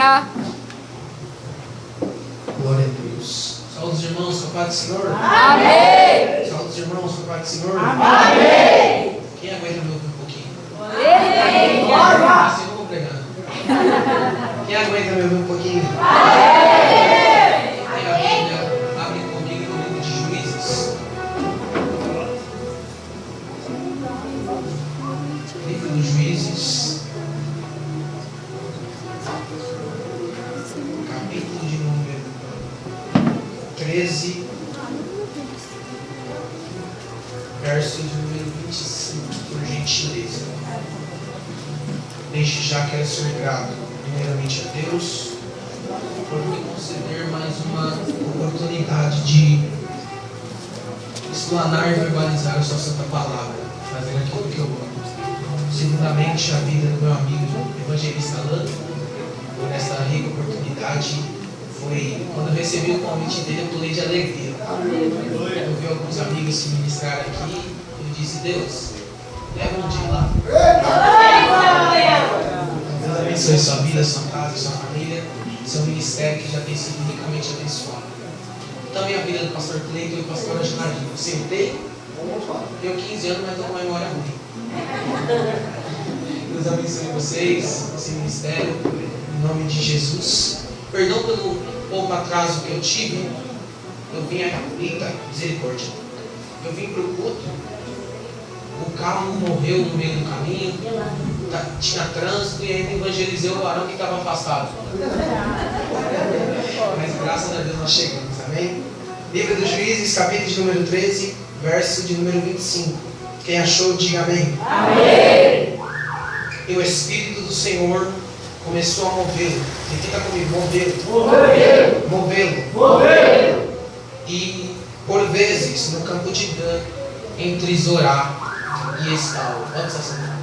Aleluia. Glória a Deus. Saúde os irmãos, com a paz do Senhor. Amém. Saúde os irmãos, com a paz do Senhor. Amém. Quem aguenta me ouvir um pouquinho? Aleluia. Assim eu vou pregando. Quem aguenta me ouvir um pouquinho? Tem a Bíblia, abre comigo no livro de Juízes. Livro dos Juízes. Capítulo de número 13. Verso de número 25, por gentileza. Desde já quero ser grato, primeiramente a Deus, por me conceder mais uma oportunidade de explanar e verbalizar a sua santa palavra, fazendo aquilo que eu amo. Segundamente, a vida do meu amigo evangelista Alan, por esta rica oportunidade. Foi quando eu recebi o convite dele, eu pulei de alegria. Eu vi alguns amigos se ministrar aqui e eu disse: Deus, leva um dia lá. Deus abençoe sua vida, sua casa, sua família, seu ministério que já tem sido ricamente abençoado. Também a vida do pastor Cleiton e do pastor Angelarino. Eu sentei, tenho 15 anos, mas estou com uma memória ruim. Deus abençoe vocês, esse ministério, em nome de Jesus. Perdão pelo pouco atraso que eu tive. Eu vim aqui, eita, misericórdia. Eu vim para o culto, o carro morreu no meio do caminho, tinha trânsito e ainda evangelizei o varão que estava afastado. Mas graças a Deus nós chegamos, amém? Livro dos Juízes, capítulo de número 13, verso de número 25. Quem achou, diga amém. Amém. E o Espírito do Senhor começou a movê-lo. Repita comigo: movê-lo. Movê-lo. E por vezes no campo de Dan, entre Zorá e Estal. Olha essa cena.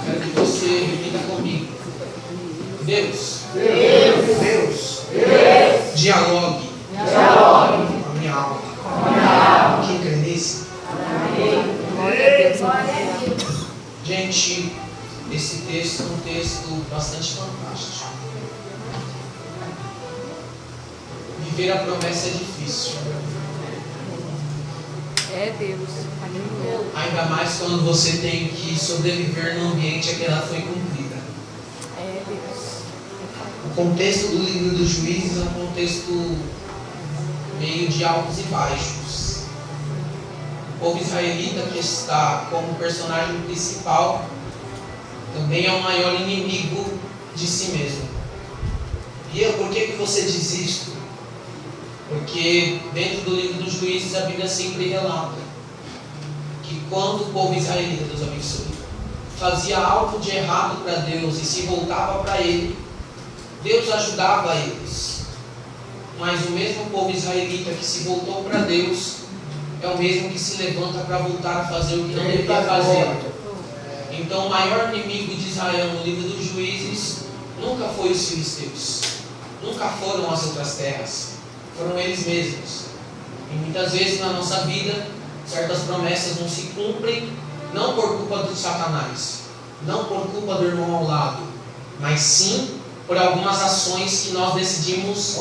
Quero que você repita comigo: Deus. Dialogue com a minha alma. Quem crê nisso? Gente, esse texto é um texto bastante fantástico. Viver a promessa é difícil. É Deus. Aleluia. Ainda mais quando você tem que sobreviver no ambiente em que ela foi cumprida. É Deus. O contexto do livro dos Juízes é um contexto meio de altos e baixos. O povo israelita, que está como personagem principal, também é o maior inimigo de si mesmo. E por que você diz isto? Porque dentro do livro dos Juízes a Bíblia sempre relata que quando o povo israelita, Deus abençoe, fazia algo de errado para Deus e se voltava para Ele, Deus ajudava eles. Mas o mesmo povo israelita que se voltou para Deus é o mesmo que se levanta para voltar a fazer o que não devia fazer. Então o maior inimigo de Israel no livro dos Juízes nunca foi os filisteus, nunca foram as outras terras, foram eles mesmos. E muitas vezes na nossa vida certas promessas não se cumprem, não por culpa do Satanás, não por culpa do irmão ao lado, mas sim por algumas ações que nós decidimos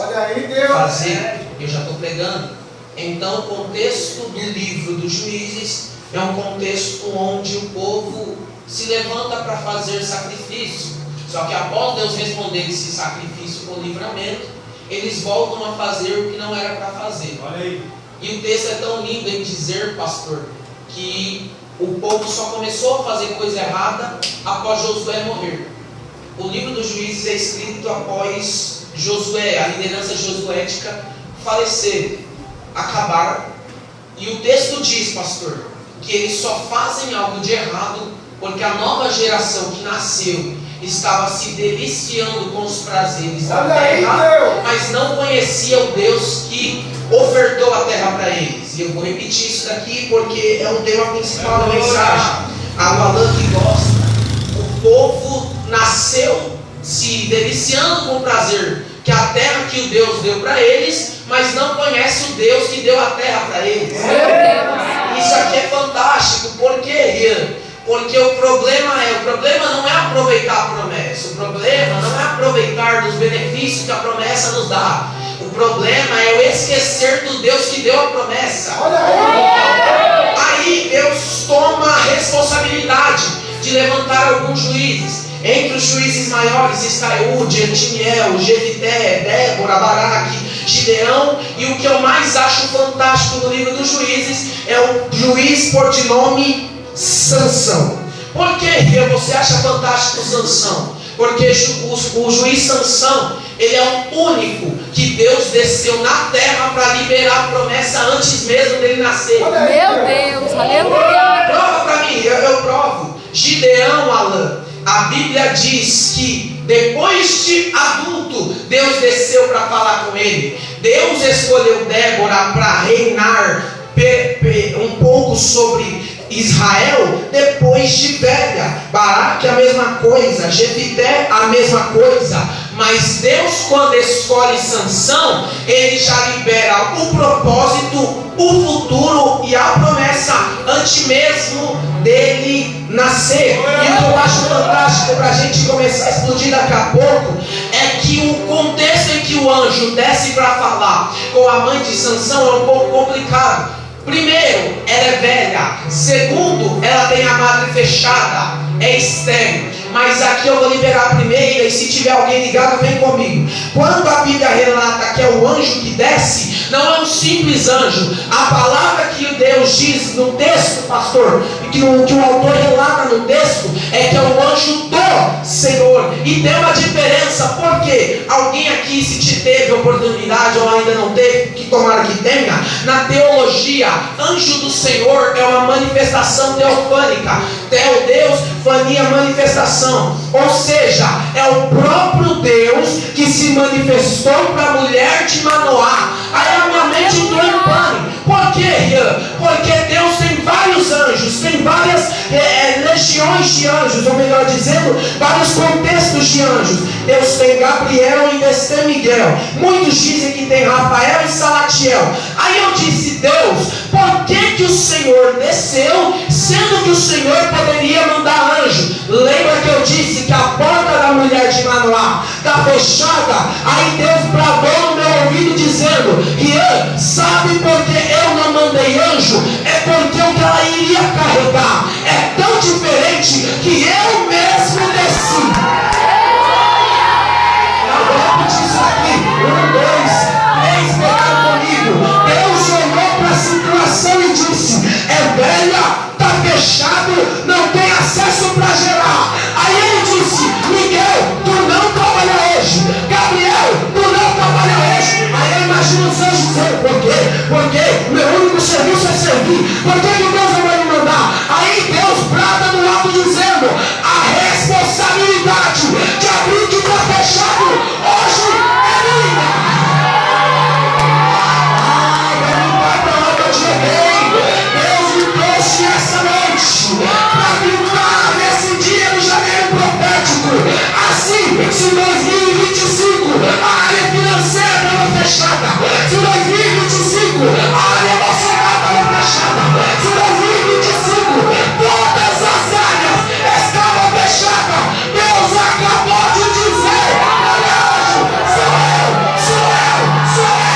fazer. Eu já estou pregando. Então o contexto do livro dos Juízes é um contexto onde o povo se levanta para fazer sacrifício. Só que após Deus responder esse sacrifício com livramento, eles voltam a fazer o que não era para fazer. Olha aí. E o texto é tão lindo em dizer, pastor, que o povo só começou a fazer coisa errada após Josué morrer. O livro dos Juízes é escrito após Josué, a liderança josuética, falecer, acabar. E o texto diz, pastor, que eles só fazem algo de errado porque a nova geração que nasceu estava se deliciando com os prazeres da terra, mas não conhecia o Deus que ofertou a terra para eles. E eu vou repetir isso daqui porque é um tema principal da mensagem. A Alan que gosta, o povo nasceu se deliciando com o prazer que a terra que o Deus deu para eles, mas não conhece o Deus que deu a terra para eles. Isso aqui é fantástico. Por quê, Rian? Porque o problema não é aproveitar a promessa. O problema não é aproveitar dos benefícios que a promessa nos dá. O problema é eu esquecer do Deus que deu a promessa. Aí Deus toma a responsabilidade de levantar alguns juízes. Entre os juízes maiores está Eude, Antiniel, Jefité, Débora, Baraque, Gideão. E o que eu mais acho fantástico no livro dos juízes é o juiz por de nome Sansão. Por que você acha fantástico Sansão? Porque o juiz Sansão, ele é o único que Deus desceu na terra para liberar a promessa antes mesmo dele nascer. Meu Deus, aleluia. Prova para mim, eu provo. Gideão, Alan, a Bíblia diz que depois de adulto, Deus desceu para falar com ele. Deus escolheu Débora para reinar um pouco sobre Israel depois de velha. Baraque a mesma coisa, Jefité a mesma coisa. Mas Deus, quando escolhe Sansão, ele já libera o propósito, o futuro e a promessa antes mesmo dele nascer. E o que eu acho fantástico para a gente começar a explodir daqui a pouco é que o contexto em que o anjo desce para falar com a mãe de Sansão é um pouco complicado. Primeiro, ela é velha. Segundo, ela tem a madre fechada, é estéril. Mas aqui eu vou liberar a primeira, e se tiver alguém ligado, vem comigo. Quando a Bíblia relata que é o anjo que desce, não é um simples anjo. A palavra que Deus diz no texto, pastor, e que o autor relata no texto, é que é o anjo do Senhor. E tem uma diferença, porque alguém aqui, se teve oportunidade ou ainda não teve, que tomara que tenha, na teologia, anjo do Senhor é uma manifestação teofânica. Teo, Deus, fania, manifestação. Ou seja, é o próprio Deus que se manifestou para a mulher de Manoá. Aí a minha mente entrou em pânico. Por quê, Ian? Porque Deus tem vários anjos, tem várias legiões de anjos, ou melhor dizendo, vários contextos de anjos. Deus tem Gabriel e Deus tem Miguel. Muitos dizem que tem Rafael e Salatiel. Aí eu disse, Deus, por que o Senhor desceu, sendo que o Senhor poderia mandar anjo? Lembra que eu disse que a porta da mulher de Manoá está fechada? Aí Deus bradou no meu ouvido dizendo, Rian, sabe por que eu não mandei anjo? É porque o que ela iria carregar é tão diferente que eu mesmo desci. Eu vou repetir isso aqui. 1, 2, 3, pegaram comigo. Deus olhou para a situação e disse, é velha, está fechado, não tem acesso para gerar. Aí ele disse, Miguel, tu não trabalha hoje. Gabriel, tu não trabalha hoje. Aí eu imagino os anjos dizendo, por quê? Porque o meu único serviço é servir. Por que Deus não vai me mandar? Aí Deus brada do lado dizendo, a responsabilidade de abrir o que está fechado hoje é minha. Não importa onde eu cheguei, Deus me trouxe essa noite para gritar nesse dia do janeiro profético. Assim, se 2025 a área financeira estava fechada, se 2025 a área emocional estava fechada, se 2025 todas as áreas estavam fechadas, Deus acabou de dizer, anjo, sou eu, sou eu, sou eu.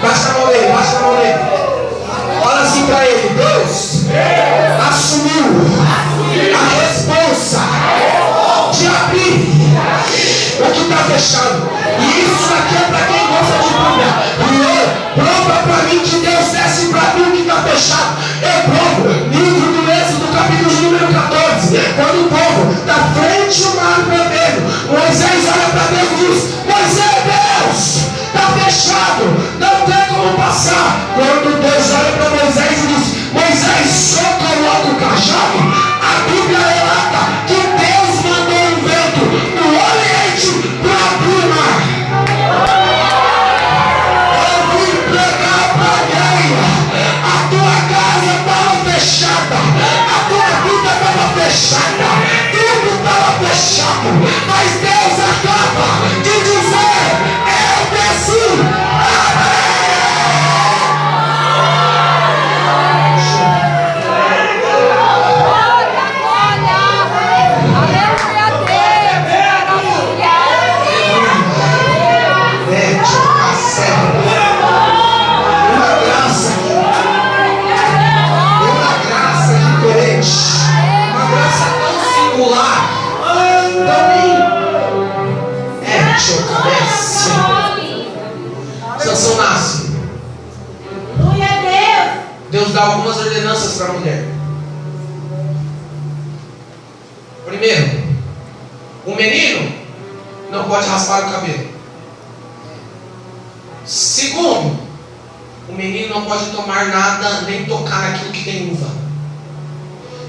Baixa a mão dele, baixa a mão dele. Fala assim pra ele, Deus assumiu a responsa de abrir o que está fechado. E isso aqui é para quem gosta de Bíblia. Prova para mim que Deus desce para abrir o que está fechado. Eu provo, livro do Êxodo, capítulo número 14. Quando o povo está frente ao mar vermelho, Moisés olha para Deus e diz, Moisés, Deus, está fechado, não tem como passar. Quando Deus olha para Moisés e diz, Moisés, soca logo o cajado. A Bíblia relata que Deus mandou um vento no Oriente para abrir o mar. Eu vim pregar para alguém, a tua casa estava fechada. dar algumas ordenanças para a mulher. Primeiro, o menino não pode raspar o cabelo. Segundo, o menino não pode tomar nada, nem tocar naquilo que tem uva.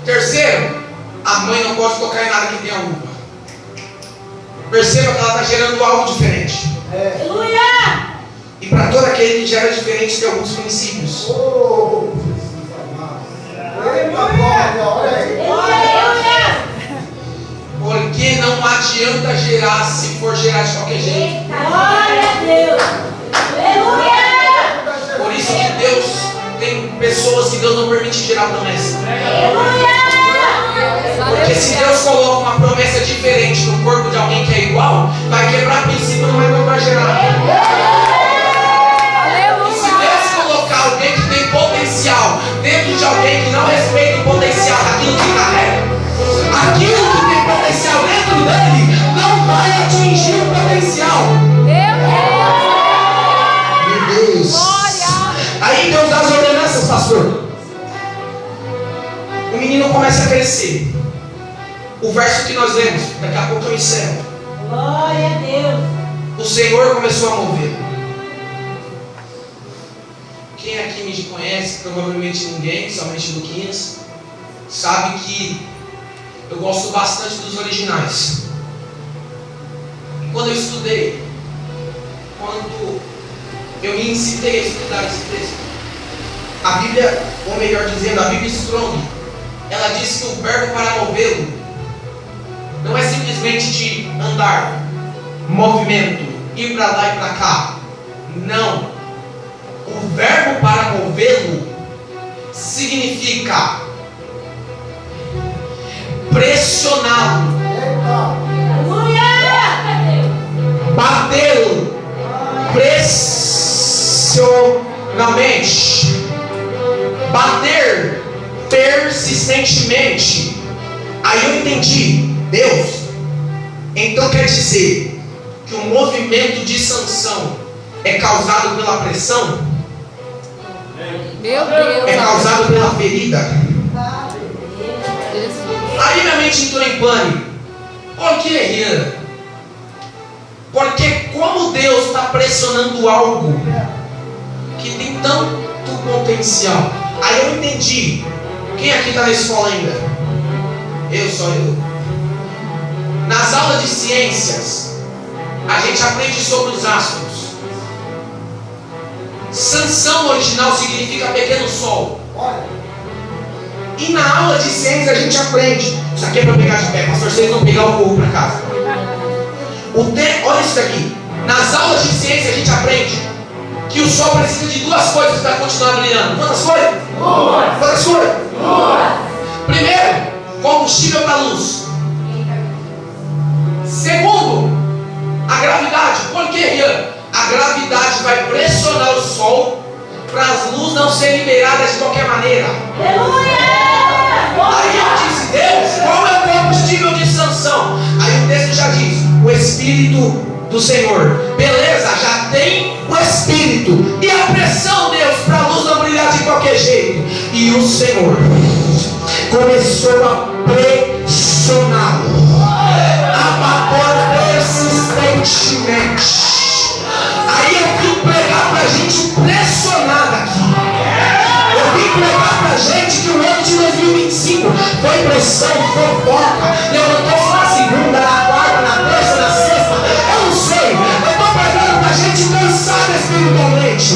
Terceiro, a mãe não pode tocar em nada que tenha uva. Perceba que ela está gerando algo diferente. Aleluia! E para todo aquele que gera diferente tem alguns princípios. Porque não adianta gerar se for gerar de qualquer jeito. Glória a Deus! Aleluia! Por isso que Deus tem pessoas que Deus não permite gerar promessa. Aleluia! Porque se Deus coloca uma promessa diferente no corpo de alguém que é igual, vai quebrar princípio, não vai gerar. E se Deus colocar alguém que tem potencial dentro de alguém que não respeita o potencial daquilo que carrega, aquilo que tem potencial dentro dele não vai atingir o potencial. Meu Deus! Aí Deus dá as ordenanças, pastor. O menino começa a crescer. O verso que nós lemos, daqui a pouco eu encerro. Glória a Deus! O Senhor começou a mover. Quem aqui me conhece, provavelmente ninguém, somente Luquinhas, sabe que eu gosto bastante dos originais. Quando eu estudei, quando eu me incitei a estudar esse texto, a Bíblia, ou melhor dizendo, a Bíblia Strong, ela diz que o verbo para movê-lo não é simplesmente de andar, movimento, ir para lá e para cá. Não. O verbo para movê-lo significa pressioná-lo, batê-lo, pressionalmente, bater persistentemente. Aí eu entendi, Deus, então quer dizer que o movimento de Sansão é causado pela pressão? Meu Deus. É causado pela ferida? Aí minha mente entrou em pânico. Por que, Rian? Porque como Deus está pressionando algo que tem tanto potencial. Aí eu entendi. Quem aqui está na escola ainda? Só eu. Nas aulas de ciências, a gente aprende sobre os astros. Sansão original significa pequeno sol. E na aula de ciências a gente aprende. Isso aqui é para pegar de pé, pastor, vocês vão pegar o corpo para casa. Olha isso daqui. Nas aulas de ciência a gente aprende que o sol precisa de duas coisas para continuar brilhando. Quantas coisas? Quantas coisas? Primeiro, combustível para a luz. Segundo, a gravidade. Por que, Rian? A gravidade vai pressionar o sol para as luzes não serem liberadas de qualquer maneira. Aí eu disse, Deus, qual é o combustível de Sansão? Aí o texto já diz, o Espírito do Senhor. Beleza, já tem o Espírito. E a pressão, Deus, para a luz não brilhar de qualquer jeito. E o Senhor começou a pressioná-lo, a bater persistentemente. Aí eu vim pregar pra gente pressionada aqui. Eu vim pregar pra gente que o ano de 2025 foi pressão, fofoca. Levantou-se na segunda, na quarta, na terça, na sexta. Eu não sei. Eu estou pregando pra gente cansada espiritualmente,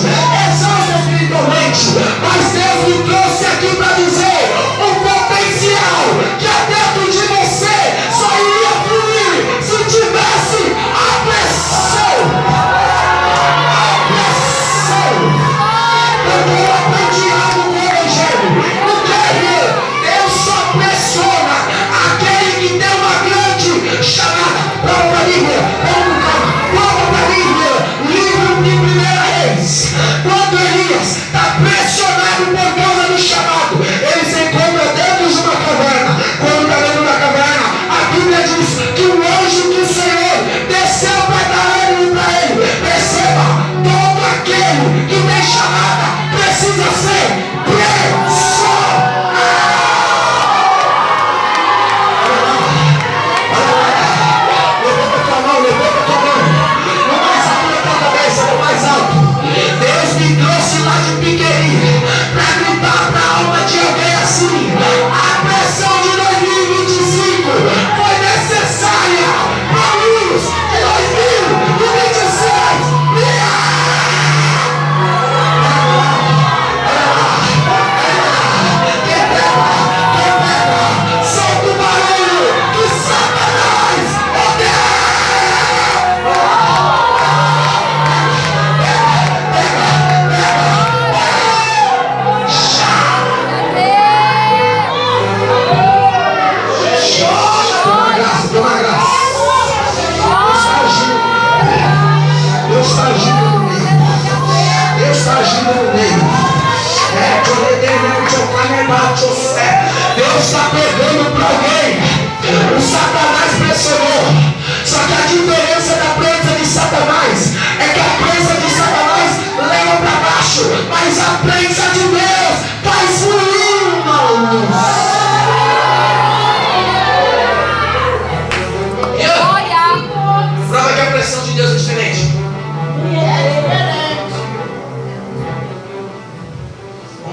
exausta espiritualmente. Mas Deus me trouxe aqui pra dizer o potencial que é dentro de você só iria fluir se tivesse a pressão. Porque eu aprendi algo com o Evangelho. Deus só pressiona aquele que tem uma grande chamada. Prova pra Bíblia. Prova pra Bíblia. Livro de 1 Reis.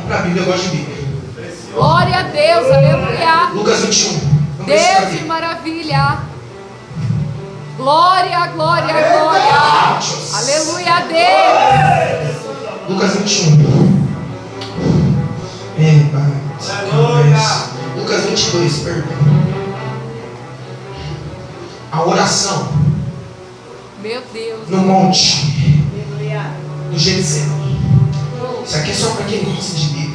Para a Bíblia, eu gosto de Bíblia. Glória a Deus, aleluia. Lucas 21. Vamos ver se tá Deus de aqui. maravilha. Glória, glória, glória. Aleluia a Deus. Lucas 21. Lucas 22, perdão. A oração Meu Deus. no monte Aleluia. do Getsemane. Isso aqui é só para quem gosta de Bíblia.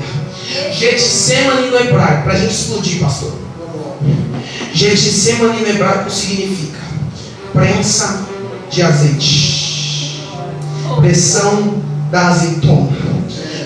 Getsemane no hebraico, para a gente explodir, pastor. Getsemane no hebraico significa prensa de azeite, pressão da azeitona.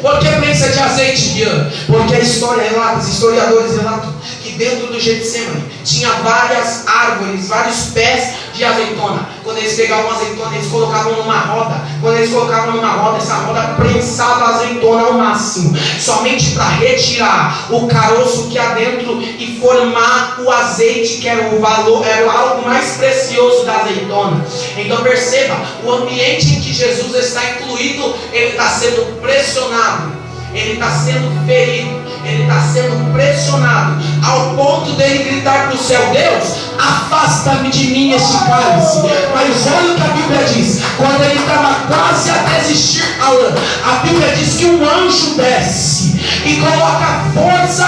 Por que prensa de azeite, Guiana? Porque a história relata, os historiadores relatam que dentro do Getsemane tinha várias árvores, vários pés de azeitona. Quando eles pegavam a azeitona, eles colocavam numa roda. Quando eles colocavam numa roda, essa roda prensava a azeitona ao máximo, somente para retirar o caroço que há dentro e formar o azeite, que era o valor, era algo mais precioso da azeitona. Então perceba, o ambiente em que Jesus está incluído, ele está sendo pressionado, ele está sendo ferido, ele está sendo pressionado, ao ponto dele gritar para o céu: Deus, afasta-me de mim este cálice. Mas olha o que a Bíblia diz. Quando ele estava quase a desistir, a Bíblia diz que um anjo desce e coloca força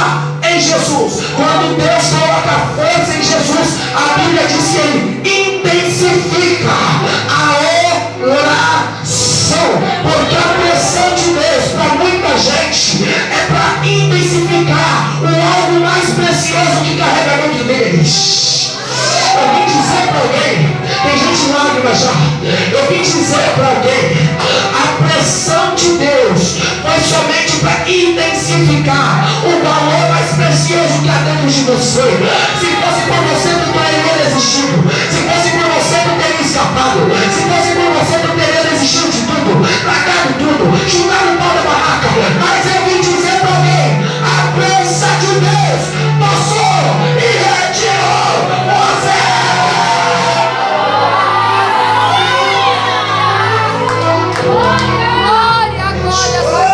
em Jesus. Quando Deus coloca força em Jesus, a Bíblia diz que ele intensifica a oração. Porque a pressão de Deus para muita gente é para intensificar o algo mais precioso que carrega dentro deles. Eu vim dizer para alguém, tem gente lágrima já. Eu vim dizer para alguém, a pressão de Deus foi somente para intensificar o valor mais precioso que há dentro de você. Se fosse por você, não teria resistido. Se fosse por você, não teria escapado. Se fosse por você, não teria resistido de tudo, largado tudo, chutado o pau da barraca. Mas eu vim dizer para alguém, a pressa de Deus passou e retirou você. Glória, glória, glória, Jesus.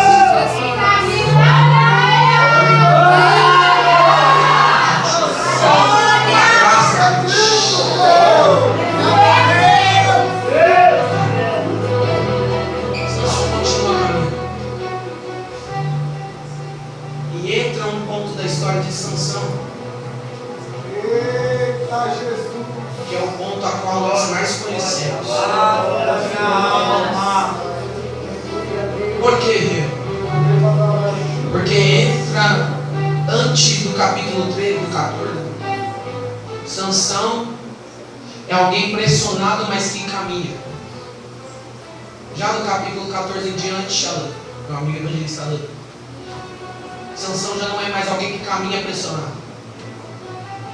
E entra um ponto da história de Sansão, Eita Jesus! que é o ponto a qual nós mais conhecemos. Por quê? Porque entra antes do capítulo 13, do 14. Sansão é alguém pressionado, mas que caminha. Já no capítulo 14 em diante, meu amigo evangelista Alan, Sansão já não é mais alguém que caminha pressionado,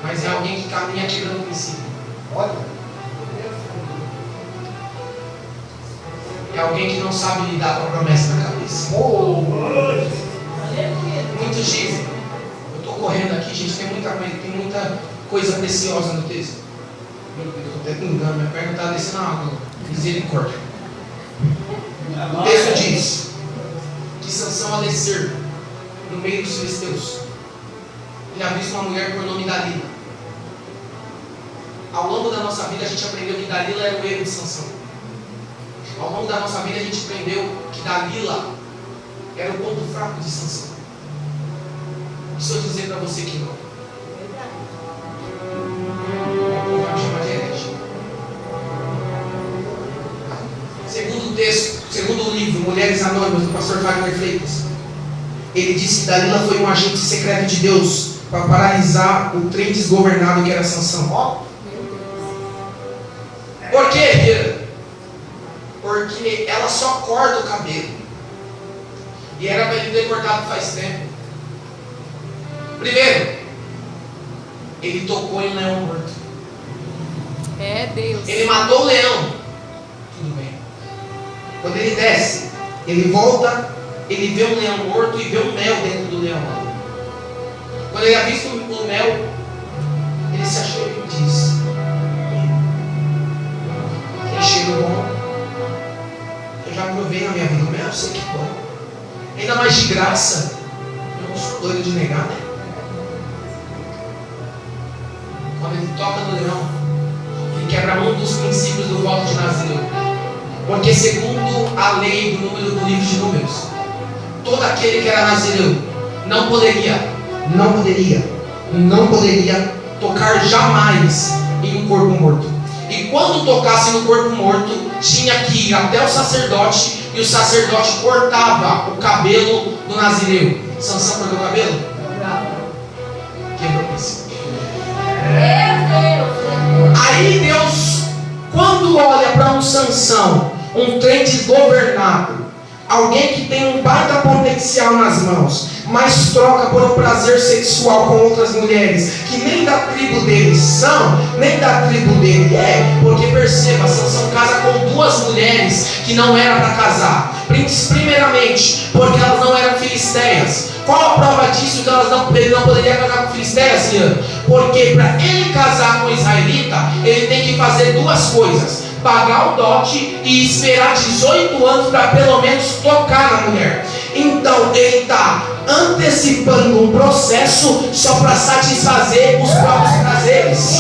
mas é alguém que caminha quebrando o princípio. Olha! É alguém que não sabe lidar com a promessa na cabeça. Muitos dizem, eu estou correndo aqui, gente, tem muita coisa preciosa no texto. Meu Deus, eu estou até pingando, minha perna está descendo a água. Misericórdia. O texto diz que Sansão, ao descer no meio dos filisteus, ele avista uma mulher por nome Dalila. Ao longo da nossa vida a gente aprendeu que Dalila era o erro de Sansão. Ao longo da nossa vida a gente aprendeu que Dalila era o ponto fraco de Sansão. E se eu dizer para você que não? Vai me chamar de herege. Segundo o texto, segundo o livro Mulheres Anônimas, do pastor Wagner Freitas, ele disse que Dalila foi um agente secreto de Deus para paralisar o trem desgovernado que era Sansão. Por quê? Porque ela só corta o cabelo. E era para ele ter cortado faz tempo. Primeiro, ele tocou em um leão morto. É Deus. Ele matou o leão. Tudo bem. Quando ele desce, ele volta, ele vê um leão morto e vê um mel dentro do leão. Quando ele avista o mel, ele se achou e diz: que cheiro bom. Eu já provei na minha vida o mel, eu sei que é bom. Ainda mais de graça. doidos de negar, né? Quando ele toca no leão, ele quebra um dos princípios do voto de Nazireu. Porque segundo a lei do número do livro de Números, todo aquele que era Nazireu não poderia tocar jamais em um corpo morto. E quando tocasse no corpo morto, tinha que ir até o sacerdote, e o sacerdote cortava o cabelo do Nazireu. Sansão cortou o cabelo? Quebrou o princípio. Aí Deus, quando olha para um Sansão, um trem desgovernado, alguém que tem um baita potencial nas mãos, mas troca por um prazer sexual com outras mulheres que nem da tribo deles são, nem da tribo dele é, porque perceba, Sansão casa com duas mulheres que não era para casar. Primeiramente, porque elas não eram filisteias. Qual a prova disso que ele não poderia casar com filisteias, Ian? Porque para ele casar com israelita, ele tem que fazer duas coisas: pagar o dote e esperar 18 anos para pelo menos tocar na mulher. Então ele está antecipando um processo só para satisfazer os próprios prazeres.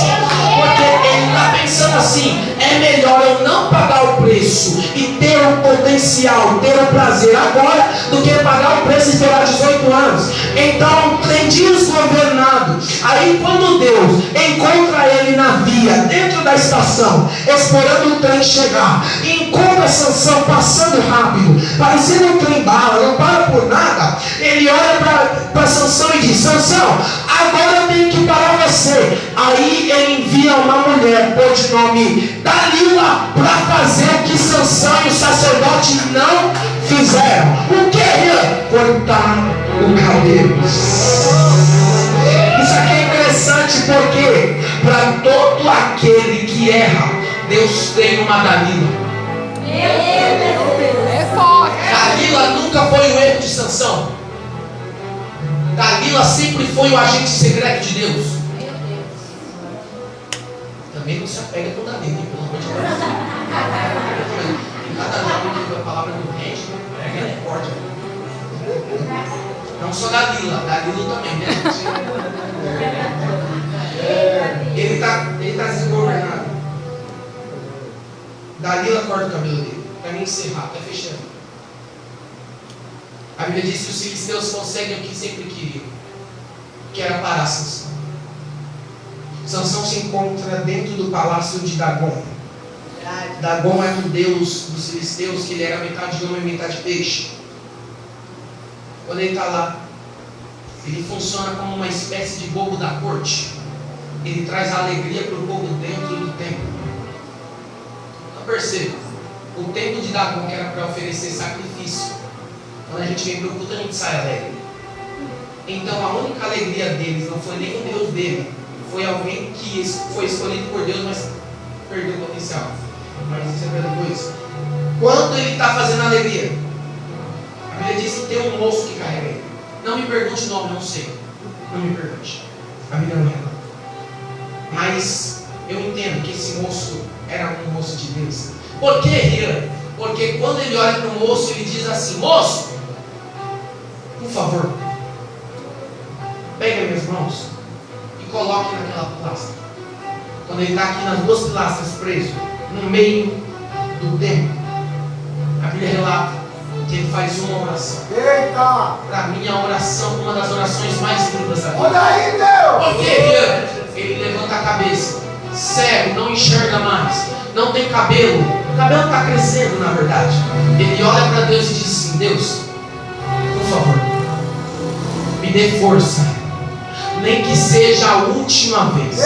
Porque ele está pensando assim: é melhor eu não pagar o preço e ter o potencial, ter o prazer agora, do que pagar o preço e esperar 18 anos. Então tem desgovernado. Aí quando Deus encontra ele na via, dentro da estação, esperando o trem chegar, e encontra Sansão passando rápido, parecendo um trem bala, não para por nada, ele olha para Sansão e diz: Sansão, agora eu tenho que parar você. Aí ele envia uma mulher, por de nome Dalila, para fazer o que Sansão e o sacerdote não fizeram. O que? Cortar o cabelo. Isso aqui é interessante porque para todo aquele que erra, Deus tem uma Dalila. É forte. Dalila nunca foi o erro de Sansão. Dalila sempre foi o agente secreto de Deus. Também não se apega com Dalila, pelo amor de Deus. Cada nome que a palavra do rei, ela é forte. Não só Dalila, Dalila também, né? Ele tá desgovernado. Dalila corta o cabelo dele. Para me encerrar, está fechando. A Bíblia diz que os filisteus conseguem o que sempre queriam, que era parar Sansão. Sansão se encontra dentro do palácio de Dagon. Dagon era um deus dos filisteus, que ele era metade homem e metade peixe. Quando ele está lá, ele funciona como uma espécie de bobo da corte. Ele traz alegria para o povo dentro do templo. Então perceba, o templo de Dagon, que era para oferecer sacrifício, quando a gente vem para o culto, a gente sai alegre. Então a única alegria deles não foi nem o Deus dele, foi alguém que foi escolhido por Deus, mas perdeu o potencial. Mas isso é para depois. Quando ele está fazendo alegria, a Bíblia diz que tem um moço que carrega ele. Não me pergunte o nome, não sei. Não me pergunte. A Bíblia não relata. Mas eu entendo que esse moço era um moço de Deus. Por que, Rian? Porque quando ele olha para o moço, ele diz assim: moço, por favor, pegue minhas mãos e coloque naquela pilastra. Quando ele está aqui nas duas pilastras preso, no meio do templo, a Bíblia relata que ele faz uma oração. Eita! Para mim, a oração, uma das orações mais lindas da Bíblia. Olha aí, Deus! Por que, Rian? Ele levanta a cabeça, cego, não enxerga mais, não tem cabelo, o cabelo está crescendo, na verdade. Ele olha para Deus e diz assim: Deus, por favor, me dê força, nem que seja a última vez.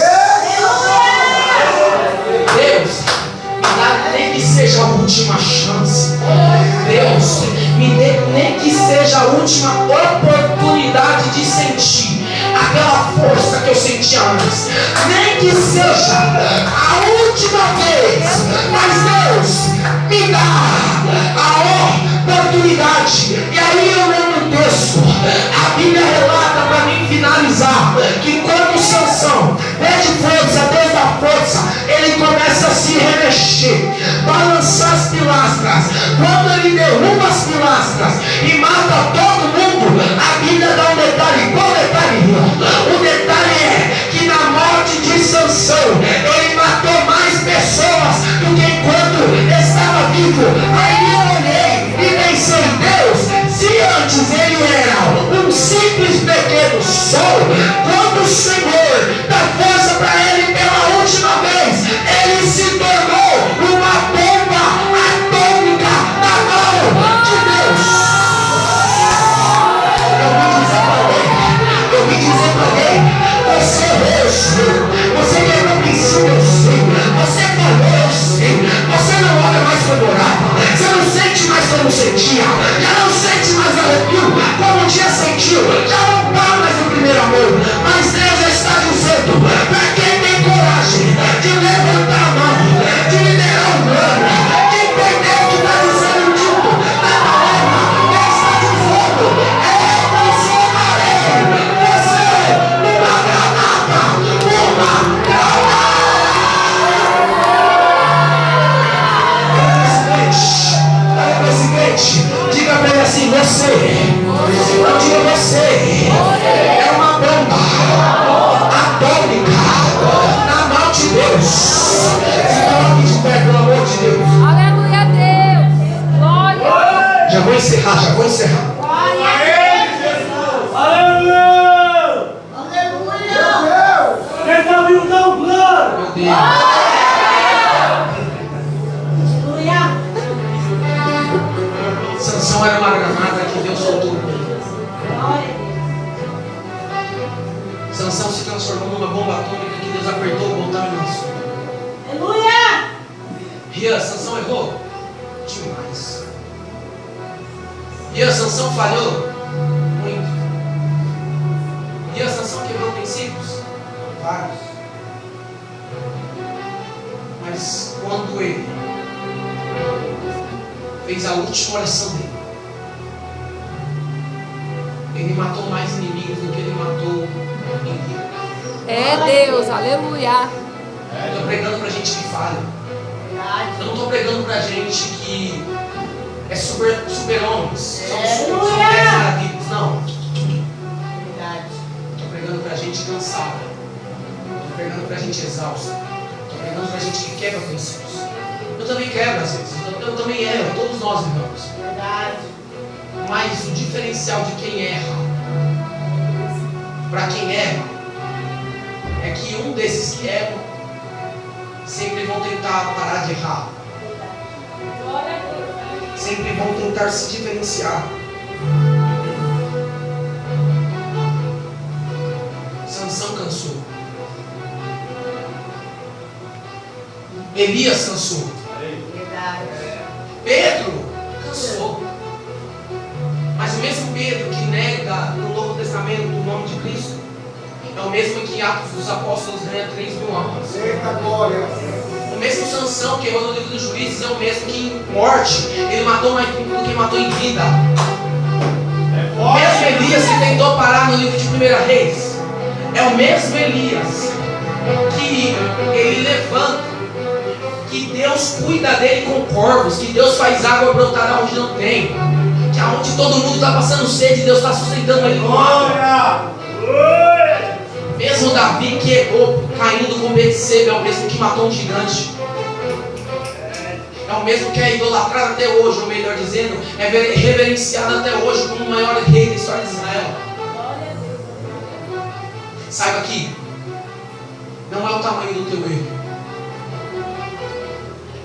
Deus, me dá nem que seja a última chance. Deus, me dê nem que seja a última oportunidade de sentir aquela força que eu sentia antes. Nem que seja a última vez, mas Deus, me dá a oportunidade. E aí eu lembro o texto. A Bíblia relata, para mim finalizar, que quando Sansão pede força, Deus dá força, ele começa a se remexer, balançar as pilastras. Quando ele derruba as pilastras e mata todo mundo, a Bíblia dá um detalhe: desistiu, já não está mais no primeiro amor. Mas Deus está dizendo, para quem tem coragem de levantar a mão, de liderar o plano, de entender o que está dizendo dito na palavra, Deus está dizendo, eu transformarei você numa granada, uma granada. Olha para esse crente, diga para ele assim, você, não diga você, é uma bomba atômica na mão de Deus. Se coloque de pé, pelo amor de Deus. Aleluia a Deus. Glória. Já vou encerrar, já vou encerrar. Glória a Deus. Aleluia! Aleluia. Quem está vindo dá um glória! Meu Deus. Aleluia. Sansão era uma granada que Deus soltou com ele. Glória a Sansão se transformou numa bomba atômica que Deus apertou o botão e lançou. Deus. Aleluia. Rian, Sansão errou? Demais. Rian, Sansão falhou? Muito. Rian, Sansão quebrou princípios? Vários. Mas quando ele fez a última oração dele, ele matou mais inimigos do que ele matou inimigos. É Deus. Aleluia. Eu estou pregando pra gente que falha. Eu não estou pregando pra gente que é super-homens. Somos 10 maravilhas. Não. Estou pregando pra gente cansada. Estou pregando pra gente exausta. Estou pregando pra gente que quebra princípios. Eu também quebro às vezes. Eu também erro. Todos nós erramos. Mas o diferencial de quem erra para quem erra é que um desses que erram sempre vão tentar parar de errar. Sempre vão tentar se diferenciar. Sansão cansou. Elias cansou. Pedro cansou. Mas o mesmo Pedro que nega no Novo Testamento o nome de Cristo é o mesmo que em Atos dos Apóstolos ganha 3.000 almas. Eita glória! O mesmo Sansão que errou no livro dos Juízes é o mesmo que em morte ele matou mais do que matou em vida. O mesmo Elias que tentou parar no livro de 1 Reis é o mesmo Elias que ele levanta, que Deus cuida dele com corvos, que Deus faz água brotar onde não tem, que aonde todo mundo está passando sede, Deus está sustentando ele com água. Mesmo Davi que errou caindo com Betseba é o mesmo que matou um gigante. É o mesmo que é idolatrado até hoje, ou melhor dizendo, é reverenciado até hoje como o maior rei da história de Israel. Saiba que não é o tamanho do teu erro,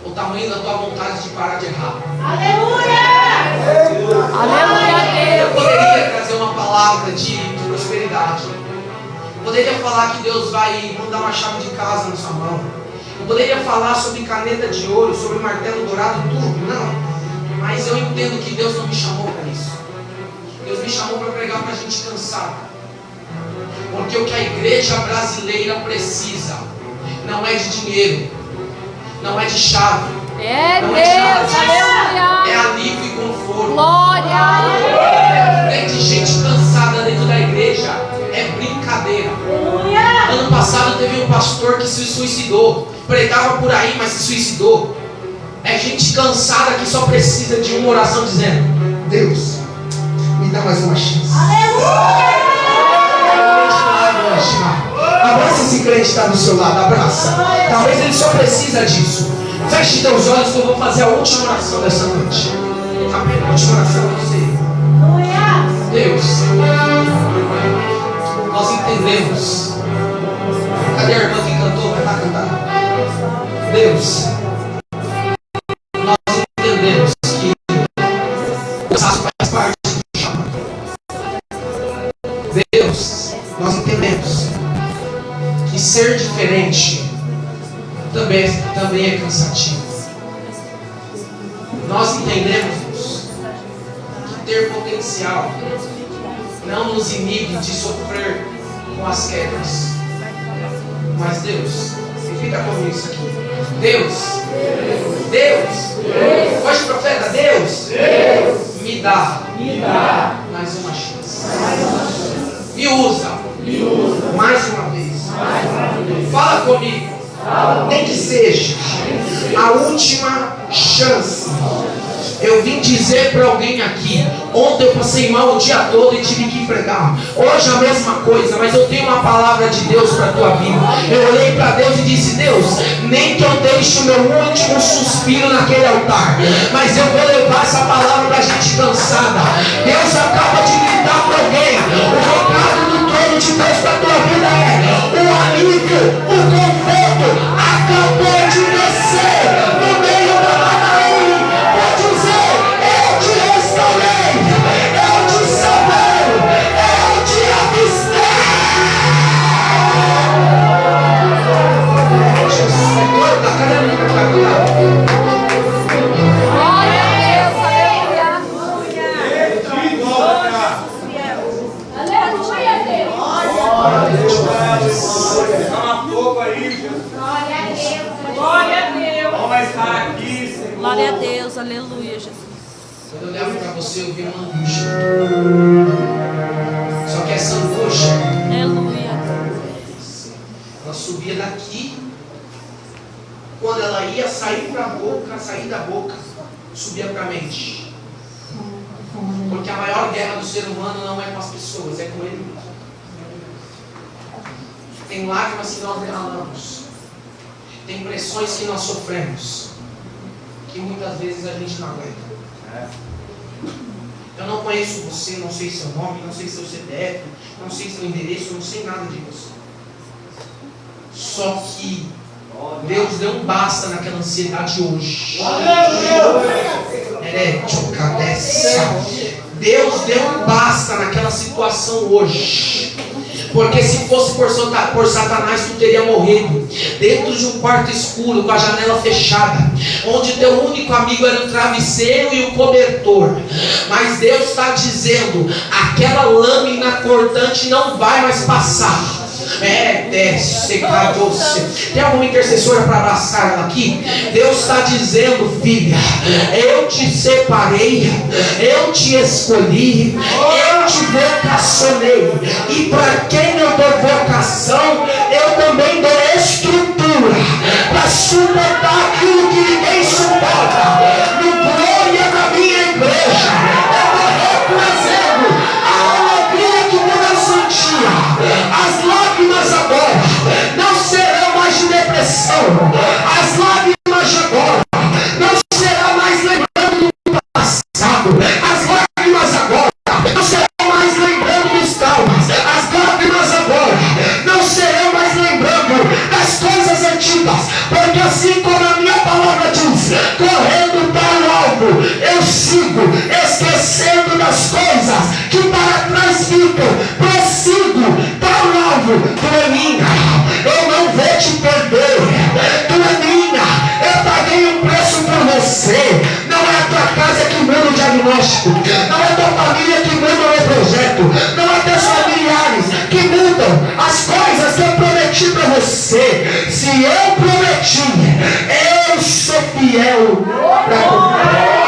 o tamanho da tua vontade de parar de errar. Aleluia. Aleluia a Eu Deus. poderia trazer uma palavra de prosperidade. Eu poderia falar que Deus vai mandar uma chave de casa na sua mão. Eu poderia falar sobre caneta de ouro, sobre martelo dourado, tudo. Não. Mas eu entendo que Deus não me chamou para isso. Deus me chamou para pregar para a gente cansar. Porque o que a igreja brasileira precisa não é de dinheiro, não é de chave, É não é de nada Deus. disso. É Aleluia. alívio e conforto. Glória. Tem de gente cansada dentro da igreja. É brincadeira. Aleluia. Ano passado teve um pastor que se suicidou. Pregava por aí, mas se suicidou. É gente cansada que só precisa de uma oração dizendo: Deus, me dá mais uma chance. Abraça esse crente que está do seu lado, abraça. Talvez ele só precisa disso. Feche teus olhos que eu vou fazer a última oração dessa noite. A última oração para você. Deus, nós entendemos. Cadê a irmã que cantou? Vai lá cantar. Deus, nós entendemos que o cansaço faz parte do chamado. Deus, nós entendemos que ser diferente também é cansativo. Nós entendemos que ter potencial não nos inibe de sofrer com as quedas. Mas Deus, fica comigo isso aqui. Deus, hoje profeta, Deus, me dá mais uma chance. Me usa mais uma vez. Fala comigo. Nem que seja a última chance. Eu vim dizer para alguém aqui. Ontem eu passei mal o dia todo e tive que pregar. Hoje a mesma coisa, mas eu tenho uma palavra de Deus para a tua vida. Eu olhei para Deus e disse: Deus, nem que eu deixe o meu último suspiro naquele altar, mas eu vou levar essa palavra para a gente cansada. Deus acaba de gritar para alguém. O recado do trono de Deus para a tua vida é: o alívio, o conforto acabou de descer no meio da Manaim. Pode dizer: eu te restaurei, eu te salvei, eu te avistei. Jesus é torta, cadê a minha carta? Glória a Deus, aleluia. Aleluia, Deus. Dá uma pouco aí, Jesus. Glória a Deus. Glória a Deus. Vamos estar aqui, Senhor. Glória a Deus, aleluia, Jesus. Quando eu olhava para você, eu vi uma angústia. Só que essa angústia, Aleluia. ela subia daqui. Quando ela ia sair para a boca, sair da boca, subia para a mente. Porque a maior guerra do ser humano não é com as pessoas, é com ele mesmo. Tem lágrimas que nós derramamos. Tem pressões que nós sofremos, que muitas vezes a gente não aguenta. Eu não conheço você, não sei seu nome, não sei seu CPF, não sei seu endereço, não sei nada de você. Só que Deus deu um basta naquela ansiedade hoje. Deus deu um basta naquela situação hoje. Porque se fosse por Satanás, tu teria morrido dentro de um quarto escuro, com a janela fechada, onde teu único amigo era o travesseiro e o cobertor. Mas Deus está dizendo: aquela lâmina cortante não vai mais passar. Tem alguma intercessora para abraçar ela aqui? Deus está dizendo: filha, eu te separei, eu te escolhi, eu te vocacionei. E para quem eu dou vocação, eu também dou estrutura para suportar aquilo que ninguém suporta. No glória da minha igreja, eu estou representando a alegria que Deus sentia. As lágrimas agora não serão mais de depressão. As lágrimas de agora não serão mais lembrando do passado. As lágrimas agora não serão mais lembrando dos traumas. As lágrimas agora não serão mais lembrando das coisas antigas. Porque assim como a minha palavra diz, correndo para o alvo, eu sigo, esquecendo das coisas que para trás ficam. Prossigo para o alvo. Tu é minha, eu não vou te perder. Tu é minha, eu paguei um preço por você. Não é a tua casa que muda o diagnóstico, não é a tua família que muda o projeto, não é teus familiares que mudam as coisas que eu prometi para você. Se eu prometi, eu sou fiel para cumprir.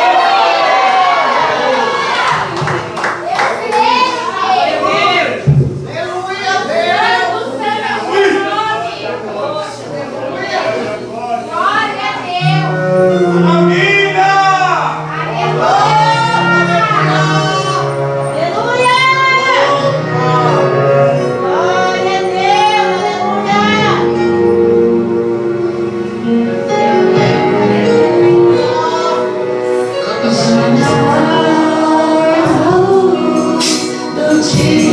Don't